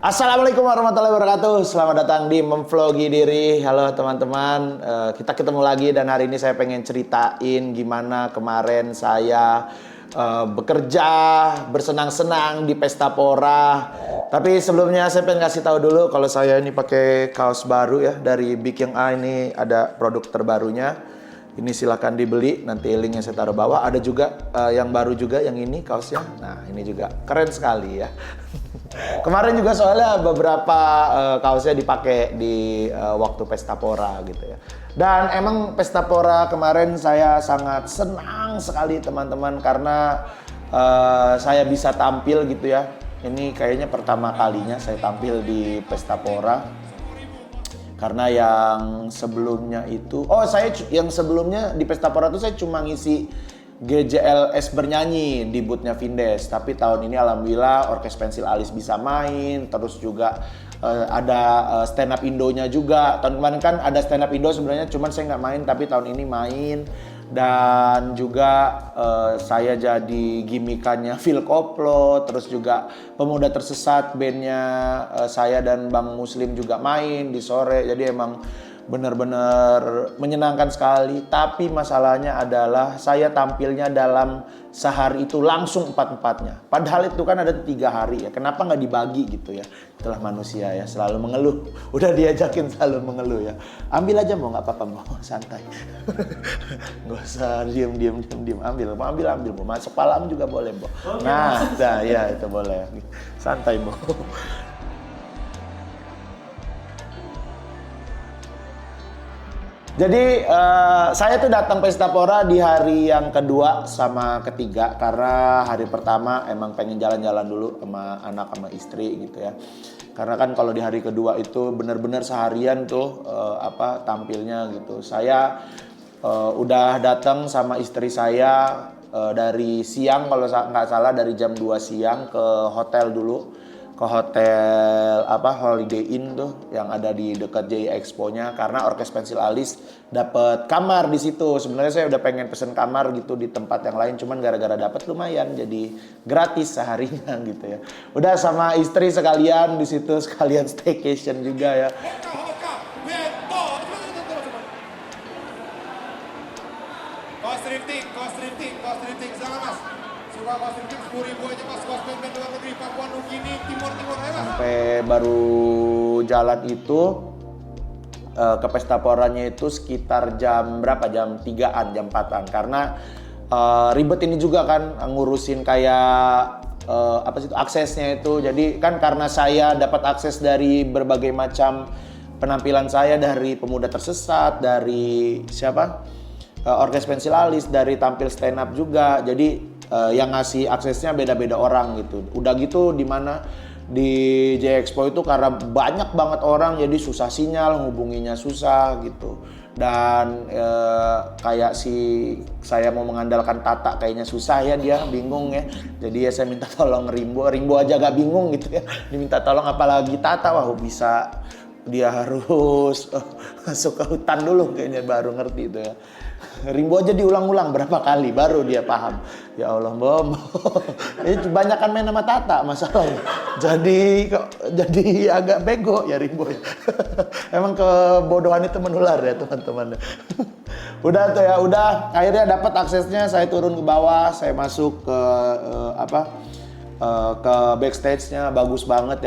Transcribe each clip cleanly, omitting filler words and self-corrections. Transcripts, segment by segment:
Assalamualaikum warahmatullahi wabarakatuh. Selamat datang di Memvlogi Diri. Halo teman-teman, kita ketemu lagi dan hari ini saya pengen ceritain gimana kemarin saya bekerja bersenang-senang di Pesta Pora. Tapi sebelumnya saya pengen kasih tahu dulu kalau saya ini pakai kaos baru ya dari Big Yang A. Ini ada produk terbarunya. Ini silahkan dibeli, nanti linknya saya taruh bawah. Ada juga yang baru juga yang ini kaosnya. Nah ini juga keren sekali ya. Kemarin juga soalnya beberapa kaosnya dipakai di waktu Pesta Pora gitu ya. Dan emang Pesta Pora kemarin saya sangat senang sekali teman-teman karena saya bisa tampil gitu ya. Ini kayaknya pertama kalinya saya tampil di Pesta Pora. Karena yang sebelumnya itu, yang sebelumnya di Pesta Pora itu saya cuma ngisi GJLS bernyanyi di bootnya Vindes. Tapi tahun ini alhamdulillah Orkes Pensil Alis bisa main. Terus juga ada stand up Indonya juga. Tahun kemarin kan ada stand up Indo sebenarnya, cuman saya nggak main. Tapi tahun ini main. Dan juga saya jadi gimikannya Phil Koplo. Terus juga Pemuda Tersesat bandnya saya dan Bang Muslim juga main di sore. Jadi emang benar-benar menyenangkan sekali. Tapi masalahnya adalah saya tampilnya dalam sehari itu langsung 4-4-nya. Padahal itu kan ada 3 hari ya. Kenapa nggak dibagi gitu ya? Itulah manusia ya, selalu mengeluh. Udah diajakin selalu mengeluh ya. Ambil aja mau, nggak apa-apa mau, santai. Nggak usah diem. Ambil mau. Masuk palang juga boleh mau. Nah ya itu boleh. Santai mau. Jadi saya tuh datang Pesta Pora di hari yang kedua sama ketiga karena hari pertama emang pengen jalan-jalan dulu sama anak sama istri gitu ya. Karena kan kalau di hari kedua itu benar-benar seharian tuh tampilnya gitu. Saya udah datang sama istri saya dari siang kalau nggak salah dari jam 2 siang ke hotel dulu. Ke hotel Holiday Inn tuh yang ada di dekat JI Expo-nya karena Orkes Pensil Alis dapat kamar di situ. Sebenarnya saya udah pengen pesen kamar gitu di tempat yang lain, cuman gara-gara dapat lumayan jadi gratis seharinya gitu ya. Udah sama istri sekalian di situ, sekalian staycation juga ya. Cost drifting, jangan mas. Suka cost drifting 10.000 aja mas, cost drifting luar negeri, Papua Nugini, Timur, ayo mas. Sampai baru jalan itu ke Pesta Poranya itu sekitar jam berapa? Jam 3-an, jam 4-an. Karena ribet ini juga kan ngurusin kayak aksesnya itu. Jadi kan karena saya dapat akses dari berbagai macam penampilan saya, dari Pemuda Tersesat, dari Orkes Pensil Alis, dari tampil stand up juga. Jadi yang ngasih aksesnya beda-beda orang gitu. Udah gitu di mana di J Expo itu karena banyak banget orang jadi susah sinyal, hubunginya susah gitu. Dan kayak saya mau mengandalkan Tata kayaknya susah ya, dia bingung ya. Jadi ya saya minta tolong Rimbo aja gak bingung gitu ya. Diminta tolong apalagi Tata, wah bisa dia harus masuk ke hutan dulu kayaknya baru ngerti itu ya. Rimbo aja diulang-ulang berapa kali baru dia paham. Ya Allah, Bom. Ini kebanyakan main sama Tata masalahnya. Jadi agak bego ya Rimbo ya. Emang kebodohan itu menular ya teman-teman. Udah tuh ya, udah akhirnya dapat aksesnya, saya turun ke bawah, saya masuk ke ke backstage-nya. Bagus banget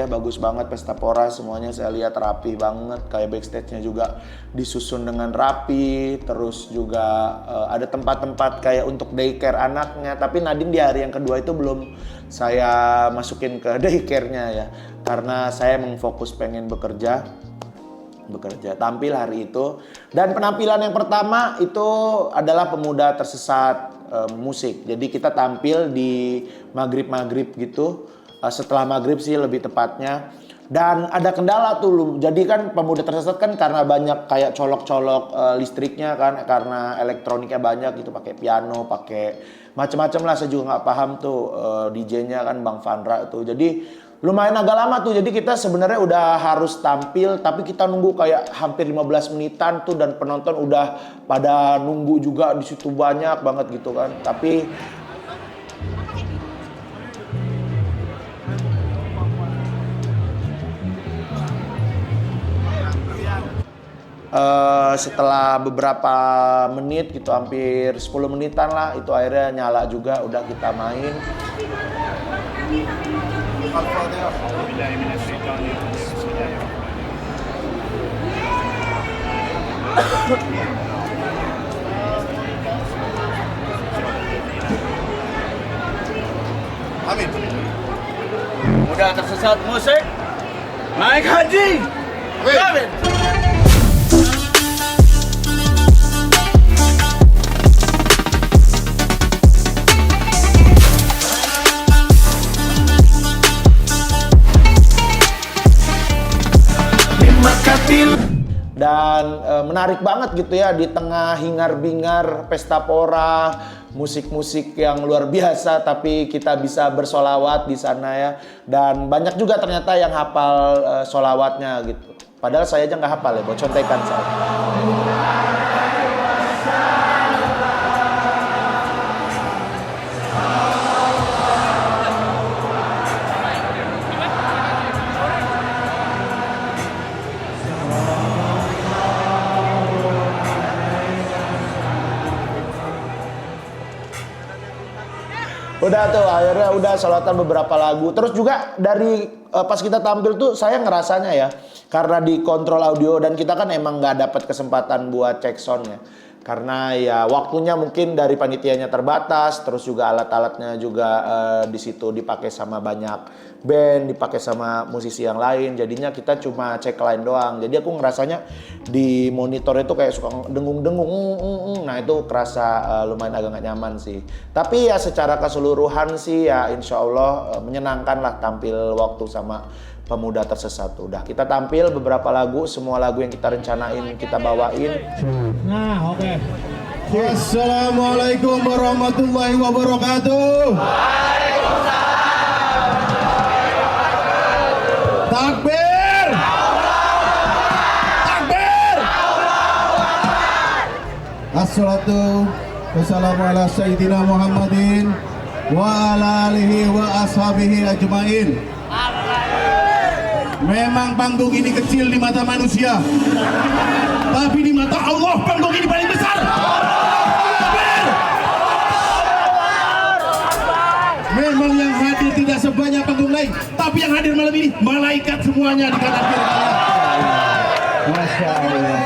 Pesta Pora, semuanya saya lihat rapi banget, kayak backstage-nya juga disusun dengan rapi. Terus juga ada tempat-tempat kayak untuk daycare anaknya, tapi Nadine di hari yang kedua itu belum saya masukin ke daycare-nya ya, karena saya memfokus pengen bekerja. bekerja, tampil hari itu. Dan penampilan yang pertama itu adalah Pemuda Tersesat musik. Jadi kita tampil di maghrib gitu, setelah maghrib sih lebih tepatnya. Dan ada kendala tuh, jadi kan Pemuda Tersesat kan karena banyak kayak colok-colok listriknya kan, karena elektroniknya banyak gitu, pakai piano, pakai macam-macam lah. Saya juga nggak paham tuh, DJ-nya kan Bang Vandra tuh. Jadi lumayan agak lama tuh, jadi kita sebenarnya udah harus tampil, tapi kita nunggu kayak hampir 15 menitan tuh, dan penonton udah pada nunggu juga di situ banyak banget gitu kan. Tapi setelah beberapa menit gitu, hampir 10 menitan lah, itu akhirnya nyala juga, udah kita main. Amin. Pemuda Tersesat musik naik haji. Amin. Dan menarik banget gitu ya, di tengah hingar-bingar pesta pora, musik-musik yang luar biasa, tapi kita bisa bersolawat di sana ya. Dan banyak juga ternyata yang hafal solawatnya gitu. Padahal saya aja nggak hafal ya, buat contekan saya. Udah tuh, akhirnya udah sholatan beberapa lagu. Terus juga dari pas kita tampil tuh saya ngerasanya ya, karena di kontrol audio dan kita kan emang nggak dapat kesempatan buat cek soundnya. Karena ya waktunya mungkin dari panitianya terbatas, terus juga alat-alatnya juga di situ dipakai sama banyak band, dipakai sama musisi yang lain. Jadinya kita cuma cek line doang. Jadi aku ngerasanya di monitor itu kayak suka dengung-dengung. Nah itu kerasa lumayan agak gak nyaman sih. Tapi ya secara keseluruhan sih ya insya Allah menyenangkan lah tampil waktu sama Pemuda Tersesat. Udah kita tampil beberapa lagu, semua lagu yang kita rencanain kita bawain. Nah, oke. Assalamualaikum warahmatullahi wabarakatuh. Takbir. Takbir. Assalatu wassalamu ala sayyidina Muhammadin wa ala alihi wa ashabihi ajmain. Memang panggung ini kecil di mata manusia, tapi di mata Allah panggung ini paling besar. Memang yang hadir tidak sebanyak panggung lain, tapi yang hadir malam ini malaikat semuanya di kanan kiri kalian. Masya Allah.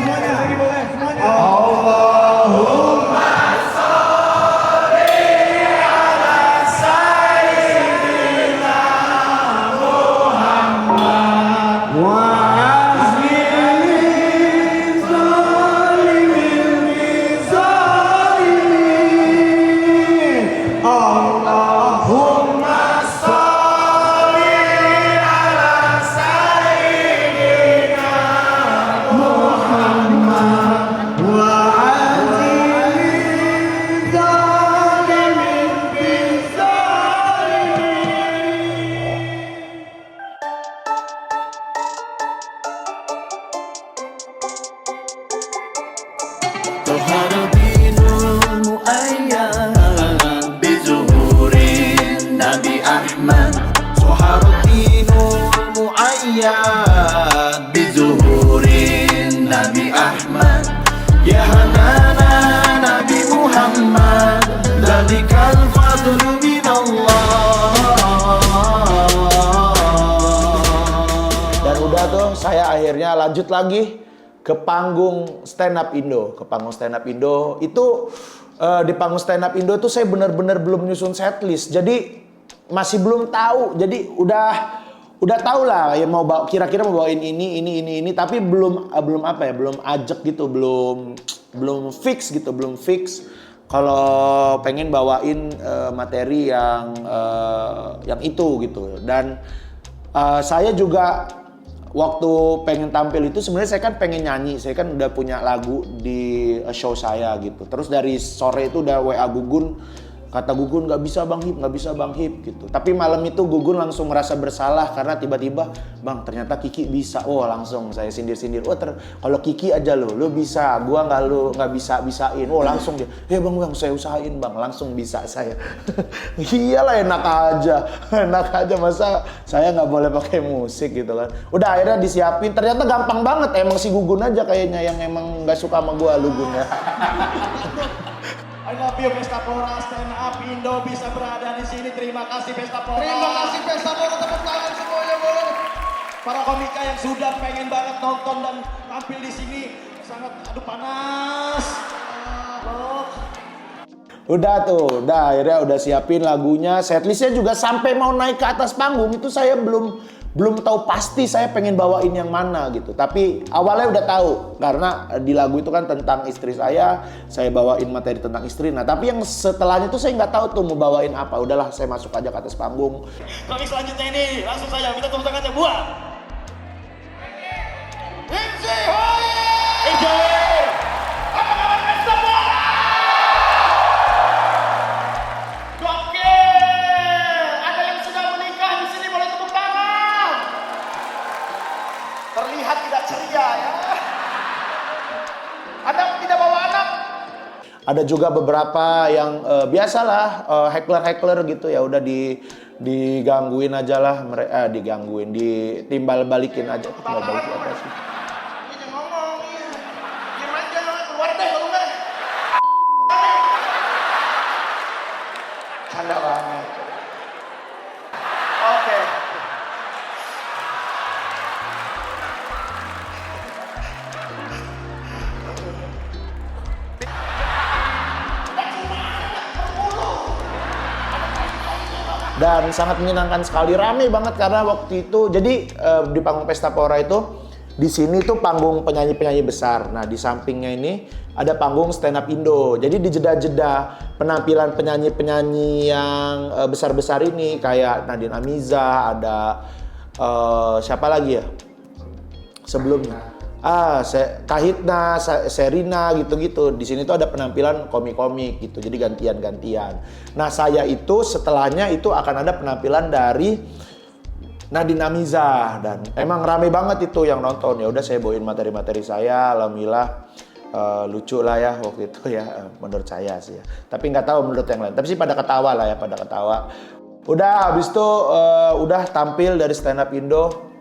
Allahumma saya akhirnya lanjut lagi ke panggung stand up Indo. Ke panggung stand up Indo itu di panggung stand up Indo itu saya benar-benar belum nyusun setlist. Jadi masih belum tahu. Jadi udah tau lah ya mau kira-kira mau bawain ini, tapi belum apa ya, belum ajak gitu, belum fix gitu, belum fix kalau pengen bawain materi yang itu gitu. Dan saya juga waktu pengen tampil itu sebenarnya saya kan pengen nyanyi, saya kan udah punya lagu di show saya gitu. Terus dari sore itu udah WA Gugun, kata Gugun nggak bisa Bang Hip gitu. Tapi malam itu Gugun langsung merasa bersalah karena tiba-tiba Bang ternyata Kiki bisa. Oh langsung saya sindir-sindir. Oh kalau Kiki aja lo bisa, gua nggak bisain. Oh langsung dia, bang saya usahain bang, langsung bisa saya. Iyalah enak aja masa saya nggak boleh pakai musik gitu kan. Udah akhirnya disiapin, ternyata gampang banget. Emang si Gugun aja kayaknya yang emang nggak suka sama gua, Gugun ya. I love you Pestapora, stand up Indo bisa berada di sini. Terima kasih Pestapora. Terima kasih Pestapora, tepuk tangan semuanya boleh. Para komika yang sudah pengen banget nonton dan tampil di sini sangat panas. Akhirnya udah siapin lagunya, setlistnya juga sampai mau naik ke atas panggung itu saya belum tahu pasti saya pengen bawain yang mana gitu. Tapi awalnya udah tahu karena di lagu itu kan tentang istri saya bawain materi tentang istri. Nah tapi yang setelahnya tuh saya nggak tahu tuh mau bawain apa. Udahlah saya masuk aja ke atas panggung. Kami selanjutnya ini langsung saja minta tepuk tangannya buat MC Hoyer. Enjoy. Apa kabar Pestapora? Gokil. Ada yang sudah menikah di sini boleh tepuk tangan. Terlihat tidak ceria ya. Ada tidak bawa anak? Ada juga beberapa yang biasalah heckler gitu ya udah digangguin aja lah, digangguin, ditimbal balikin aja. Timbal balikin apa sih? Ini ngomong ya. Diam aja keluar deh kalau enggak. Canda banget. Oke. Dan sangat menyenangkan sekali, rame banget karena waktu itu jadi di panggung Pestapora itu di sini tuh panggung penyanyi-penyanyi besar. Nah di sampingnya ini ada panggung stand up Indo. Jadi di jeda-jeda penampilan penyanyi-penyanyi yang besar-besar ini kayak Nadine Amiza, ada siapa lagi ya sebelumnya? Kahitna, Serina gitu-gitu. Di sini tuh ada penampilan komik-komik gitu. Jadi gantian-gantian. Nah, saya itu setelahnya itu akan ada penampilan dari Nadine Amiza dan emang rame banget itu yang nonton. Ya udah saya bawain materi-materi saya, alhamdulillah lucu lah ya waktu itu ya menurut saya sih ya. Tapi nggak tahu menurut yang lain. Tapi sih pada ketawa lah ya, pada ketawa. Udah habis itu udah tampil dari stand up Indo.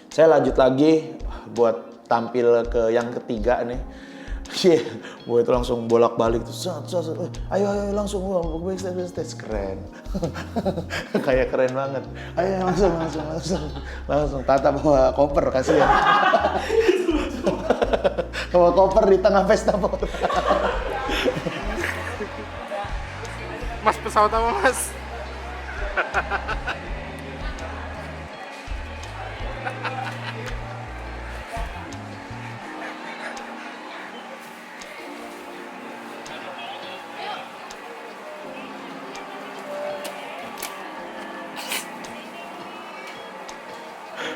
Saya lanjut lagi buat tampil ke yang ketiga nih. Gue itu langsung bolak-balik tuh. Ayo langsung backstage keren. Kayak keren banget. Ayo langsung Tata bawa koper kasih ya. Bawa koper di tengah pesta. Mas pesawat apa mas?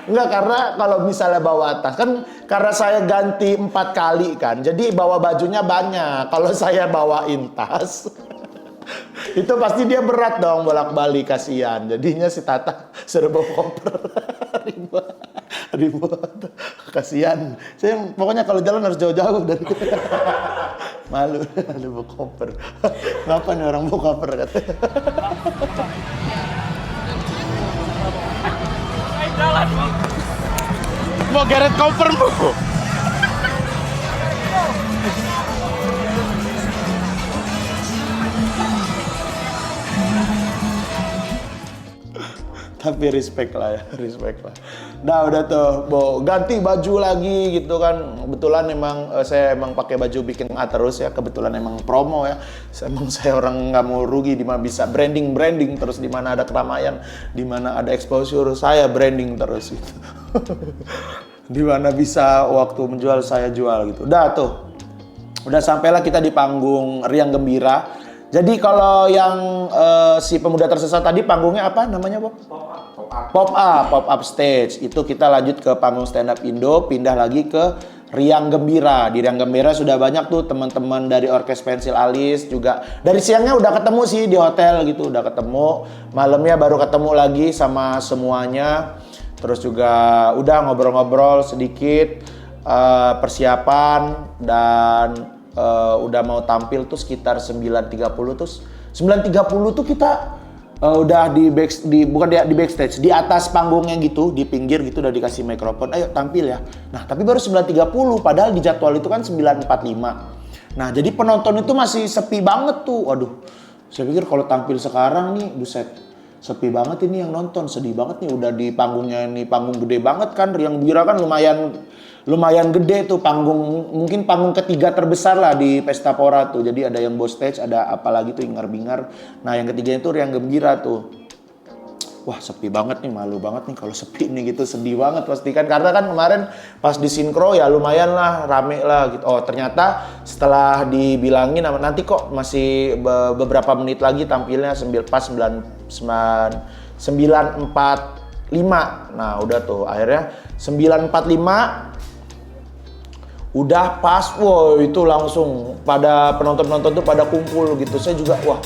Enggak, karena kalau misalnya bawa tas kan karena saya ganti 4 kali kan, jadi bawa bajunya banyak. Kalau saya bawain tas itu pasti dia berat dong bolak-balik, kasihan. Jadinya si Tata suruh bawa koper. Ribet. Kasihan. Saya pokoknya kalau jalan harus jauh-jauh dari malu bawa koper. Kenapa nih orang bawa koper katanya? Jalan mau geret koper bu. Tapi respect lah ya, respect lah. Udah tuh, ganti baju lagi gitu kan. Kebetulan emang saya emang pakai baju bikin A terus ya. Kebetulan emang promo ya. Saya orang nggak mau rugi, di mana bisa branding terus, di mana ada keramaian, di mana ada exposure, saya branding terus gitu. Di mana bisa waktu menjual saya jual gitu. Udah tuh. Udah sampailah kita di panggung Riang Gembira. Jadi kalau yang si pemuda tersesat tadi panggungnya apa namanya, Bob? Pop up stage. Itu kita lanjut ke panggung stand up Indo, pindah lagi ke Riang Gembira. Di Riang Gembira sudah banyak tuh teman-teman dari Orkes Pensil Alis juga. Dari siangnya udah ketemu sih di hotel gitu, udah ketemu. Malamnya baru ketemu lagi sama semuanya. Terus juga udah ngobrol-ngobrol sedikit, persiapan, dan udah mau tampil tuh sekitar 9.30. Terus 9.30 tuh kita udah di backstage, di atas panggungnya gitu, di pinggir gitu udah dikasih mikrofon, ayo tampil ya. Nah tapi baru 9.30, padahal di jadwal itu kan 9.45. Nah jadi penonton itu masih sepi banget tuh. Waduh, saya pikir kalau tampil sekarang nih, buset, sepi banget ini yang nonton, sedih banget nih. Udah di panggungnya ini, panggung gede banget kan, Riang Gembira kan lumayan gede tuh, panggung, mungkin panggung ketiga terbesar lah di Pesta Pora tuh. Jadi ada yang boss stage, ada apalagi tuh Ingar-Bingar. Nah yang ketiganya tuh Riang Gembira tuh. Wah sepi banget nih, malu banget nih kalau sepi nih gitu, sedih banget pasti kan. Karena kan kemarin pas di sinkro ya lumayan lah, rame lah gitu. Oh ternyata setelah dibilangin nanti kok masih beberapa menit lagi tampilnya pas 9.45. Nah udah tuh akhirnya 9.45 udah pas, wow itu langsung pada penonton-penonton tuh pada kumpul gitu. Saya juga wah